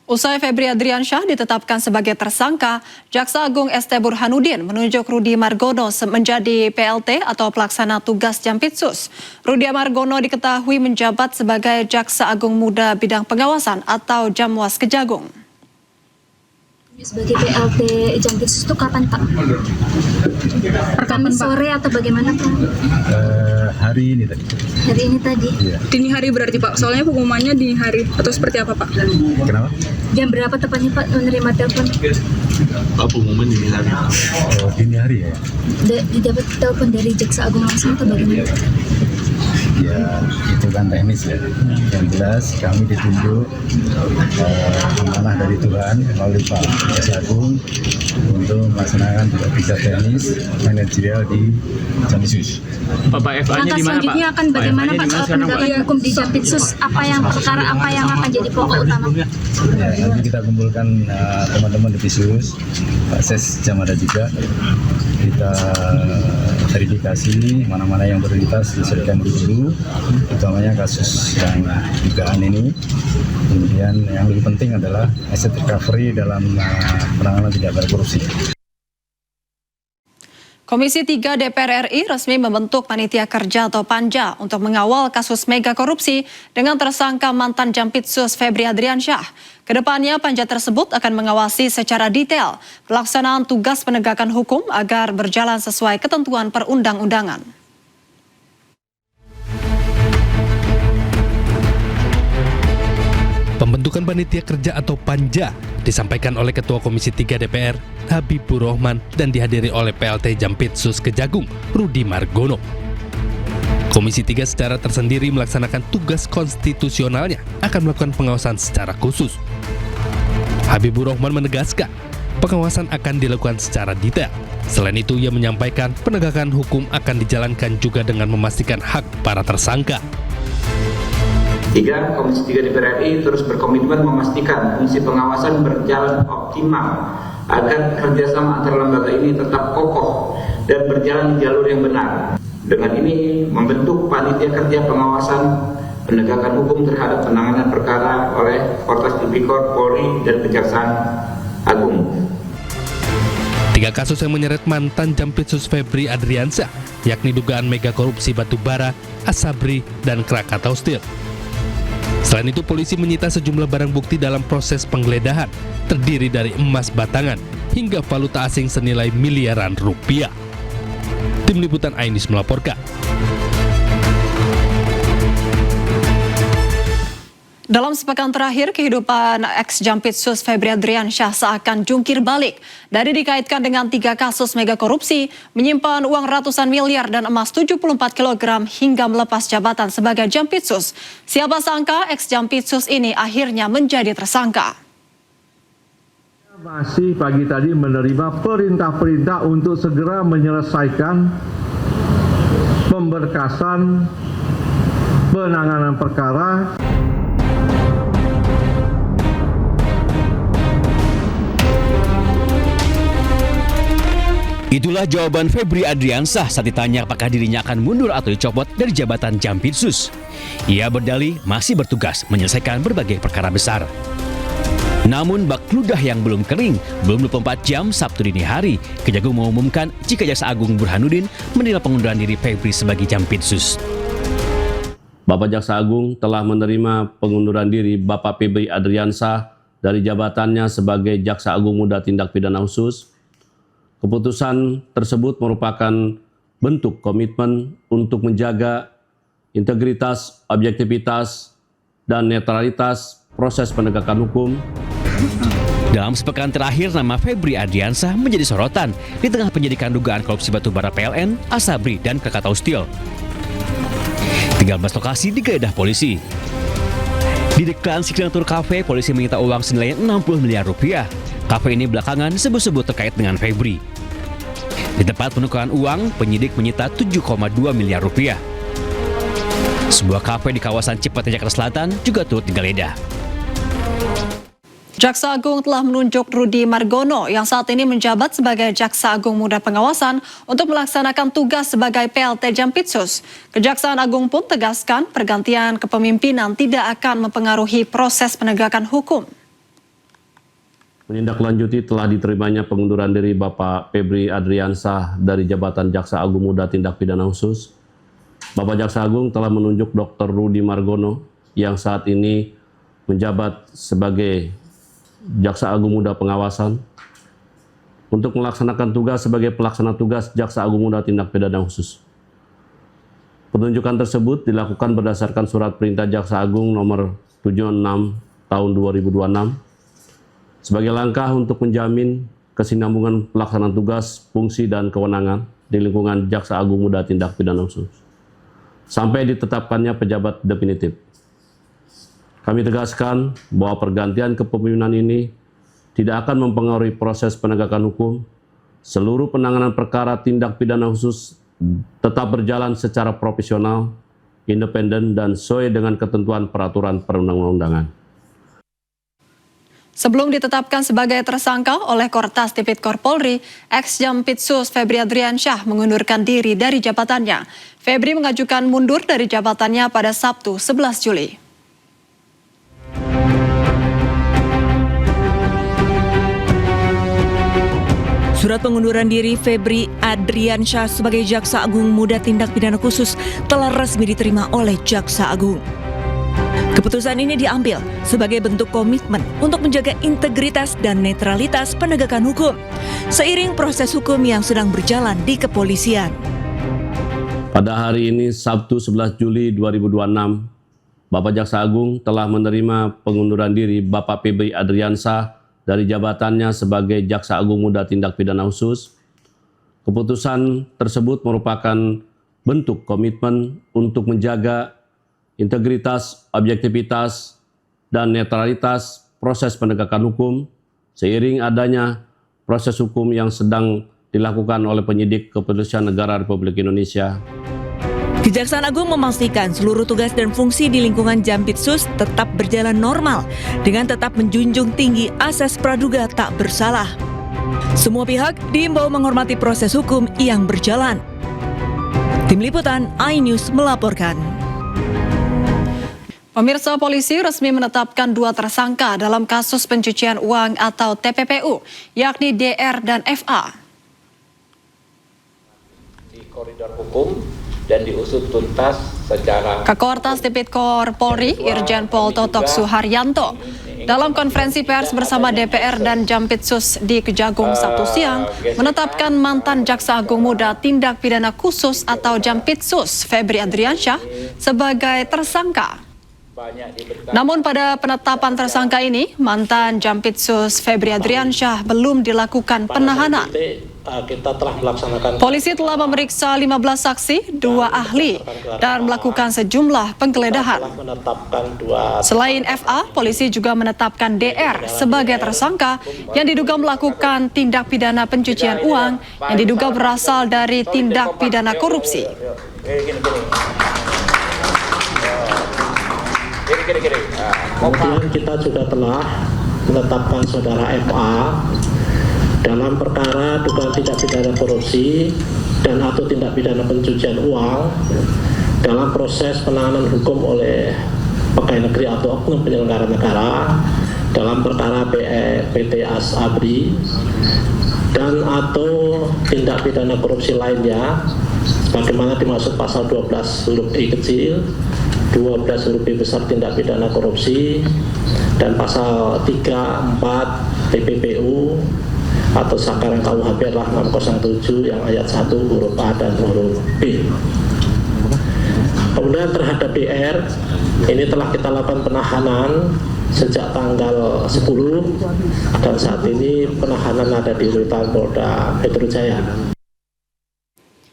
Usai Febri Adriansyah ditetapkan sebagai tersangka, Jaksa Agung ST Burhanuddin menunjuk Rudi Margono menjadi PLT atau pelaksana tugas Jampitsus. Rudi Margono diketahui menjabat sebagai Jaksa Agung Muda Bidang Pengawasan atau Jamwas Kejagung. Sebagai PLT Jampitsus itu kapan Pak? Kamis sore atau bagaimana Pak? Hari ini tadi. Hari ini tadi? Iya. Dini hari berarti Pak, soalnya pengumumannya dini hari atau seperti apa Pak? Kenapa? Jam berapa tepatnya Pak menerima telepon? Pengumuman dini hari. Oh, dini hari ya? Didapat telepon dari Jaksa Agung langsung atau bagaimana? Ya, itu kan teknis ya. Yang jelas kami ditunjuk amanah dari Tuhan melalui Pak Jaksa Agung untuk melaksanakan tugas visa teknis manajerial di Jampitsus. Bapak FA-nya di mana Pak? Selanjutnya akan bagaimana Pak soal penegakan hukum di Jampitsus? Perkara apa yang akan jadi pokok utama? Ya, nanti kita kumpulkan teman-teman di Jampitsus, Pak Ses Jamada juga. Kita verifikasi mana-mana yang prioritas diselesaikan dulu, utamanya kasus yang dugaan ini. Kemudian yang lebih penting adalah asset recovery dalam penanganan tindak pidana korupsi. Komisi 3 DPR RI resmi membentuk Panitia Kerja atau Panja untuk mengawal kasus mega korupsi dengan tersangka mantan Jampitsus Febri Adriansyah. Kedepannya panja tersebut akan mengawasi secara detail pelaksanaan tugas penegakan hukum agar berjalan sesuai ketentuan perundang-undangan. Pembentukan Panitia Kerja atau Panja disampaikan oleh Ketua Komisi 3 DPR, Habibur Rahman, dan dihadiri oleh PLT Jampitsus Kejagung, Rudi Margono. Komisi 3 secara tersendiri melaksanakan tugas konstitusionalnya akan melakukan pengawasan secara khusus. Habibur Rahman menegaskan, pengawasan akan dilakukan secara detail. Selain itu, ia menyampaikan penegakan hukum akan dijalankan juga dengan memastikan hak para tersangka. 3. Komisi 3 DPR RI terus berkomitmen memastikan fungsi pengawasan berjalan optimal agar kerjasama antar lembaga ini tetap kokoh dan berjalan di jalur yang benar. Dengan ini membentuk Panitia Kerja Pengawasan Penegakan Hukum terhadap penanganan perkara oleh Fortas Tipikor, Polri, dan Kejaksaan Agung. 3 kasus yang menyeret mantan Jampitsus Febri Adriansyah, yakni dugaan mega korupsi batubara, Asabri, dan Krakatau Steel. Selain itu, polisi menyita sejumlah barang bukti dalam proses penggeledahan, terdiri dari emas batangan hingga valuta asing senilai miliaran rupiah. Tim Liputan Ainis melaporkan. Dalam sepekan terakhir, kehidupan ex-Jampitsus Febri Adriansyah seakan jungkir balik. Dari dikaitkan dengan 3 kasus mega korupsi, menyimpan uang ratusan miliar dan emas 74 kg hingga melepas jabatan sebagai Jampitsus. Siapa sangka ex-Jampitsus ini akhirnya menjadi tersangka. Masih pagi tadi menerima perintah-perintah untuk segera menyelesaikan pemberkasan penanganan perkara. Itulah jawaban Febri Adriansyah saat ditanya apakah dirinya akan mundur atau dicopot dari jabatan Jampitsus. Ia berdalih masih bertugas menyelesaikan berbagai perkara besar. Namun bak ludah yang belum kering, belum 24 jam Sabtu dini hari, Kejagung mengumumkan jika Jaksa Agung Burhanuddin menilai pengunduran diri Febri sebagai Jampitsus. Bapak Jaksa Agung telah menerima pengunduran diri Bapak Febri Adriansyah dari jabatannya sebagai Jaksa Agung Muda Tindak Pidana Khusus. Keputusan tersebut merupakan bentuk komitmen untuk menjaga integritas, objektivitas, dan netralitas proses penegakan hukum. Dalam sepekan terakhir, nama Febri Adriansyah menjadi sorotan di tengah penyidikan dugaan korupsi batubara PLN, Asabri, dan Krakatau Steel. 13 lokasi digeledah polisi. Di dekat Signature Cafe, polisi menyita uang senilai 60 miliar rupiah. Kafe ini belakangan sebut-sebut terkait dengan Febri. Di tempat penukaran uang, penyidik menyita 7,2 miliar rupiah. Sebuah kafe di kawasan Cipete, Jakarta Selatan juga turut digeledah. Jaksa Agung telah menunjuk Rudi Margono yang saat ini menjabat sebagai Jaksa Agung Muda Pengawasan untuk melaksanakan tugas sebagai PLT Jampitsus. Kejaksaan Agung pun tegaskan pergantian kepemimpinan tidak akan mempengaruhi proses penegakan hukum. Menindaklanjuti telah diterimanya pengunduran diri Bapak Febri Adriansah dari jabatan Jaksa Agung Muda Tindak Pidana Khusus. Bapak Jaksa Agung telah menunjuk Dr. Rudi Margono yang saat ini menjabat sebagai Jaksa Agung Muda Pengawasan untuk melaksanakan tugas sebagai pelaksana tugas Jaksa Agung Muda Tindak Pidana Khusus. Penunjukan tersebut dilakukan berdasarkan Surat Perintah Jaksa Agung nomor 76 tahun 2026 sebagai langkah untuk menjamin kesinambungan pelaksanaan tugas, fungsi, dan kewenangan di lingkungan Jaksa Agung Muda Tindak Pidana Khusus sampai ditetapkannya pejabat definitif. Kami tegaskan bahwa pergantian kepemimpinan ini tidak akan mempengaruhi proses penegakan hukum. Seluruh penanganan perkara tindak pidana khusus tetap berjalan secara profesional, independen, dan sesuai dengan ketentuan peraturan perundang-undangan. Sebelum ditetapkan sebagai tersangka oleh Kortas Tipikor Polri, ex-Jampitsus Febri Adriansyah mengundurkan diri dari jabatannya. Febri mengajukan mundur dari jabatannya pada Sabtu 11 Juli. Surat pengunduran diri Febri Adriansyah sebagai Jaksa Agung Muda Tindak Pidana Khusus telah resmi diterima oleh Jaksa Agung. Keputusan ini diambil sebagai bentuk komitmen untuk menjaga integritas dan netralitas penegakan hukum, seiring proses hukum yang sedang berjalan di kepolisian. Pada hari ini, Sabtu 11 Juli 2026, Bapak Jaksa Agung telah menerima pengunduran diri Bapak Febri Adriansah dari jabatannya sebagai Jaksa Agung Muda Tindak Pidana Khusus. Keputusan tersebut merupakan bentuk komitmen untuk menjaga integritas, objektivitas, dan netralitas proses penegakan hukum seiring adanya proses hukum yang sedang dilakukan oleh penyidik Kepolisian Negara Republik Indonesia. Kejaksaan Agung memastikan seluruh tugas dan fungsi di lingkungan Jampitsus tetap berjalan normal dengan tetap menjunjung tinggi asas praduga tak bersalah. Semua pihak diimbau menghormati proses hukum yang berjalan. Tim Liputan iNews melaporkan. Pemirsa, polisi resmi menetapkan 2 tersangka dalam kasus pencucian uang atau TPPU, yakni DR dan FA. Di koridor hukum dan diusut tuntas secara... Kakortas Tipikor Polri, Irjen Pol Totok Suharyanto, dalam konferensi pers bersama DPR dan Jampitsus di Kejagung Sabtu siang, menetapkan mantan Jaksa Agung Muda Tindak Pidana Khusus atau Jampitsus Febri Adriansyah sebagai tersangka. Namun pada penetapan tersangka ini, mantan Jampitsus Febri Adriansyah belum dilakukan penahanan. Kita telah melaksanakan. Polisi telah memeriksa 15 saksi, 2 ahli, dan melakukan sejumlah penggeledahan. Selain FA, polisi juga menetapkan DR sebagai tersangka yang diduga melakukan tindak pidana pencucian uang yang diduga berasal dari tindak pidana korupsi. Kemudian kita juga telah menetapkan saudara FA dalam perkara dugaan tindak pidana korupsi dan atau tindak pidana pencucian uang dalam proses penanganan hukum oleh pegawai negeri atau oknum penyelenggara negara dalam perkara PT Asabri dan atau tindak pidana korupsi lainnya sebagaimana dimaksud pasal 12 huruf I kecil, 12 huruf B besar tindak pidana korupsi, dan pasal 3, 4 TPPU atau Sakaran KUHP 607 yang ayat 1 huruf A dan huruf B. Kemudian terhadap DR ini telah kita lakukan penahanan sejak tanggal 10 dan saat ini penahanan ada di rutan Polda Metro Jaya.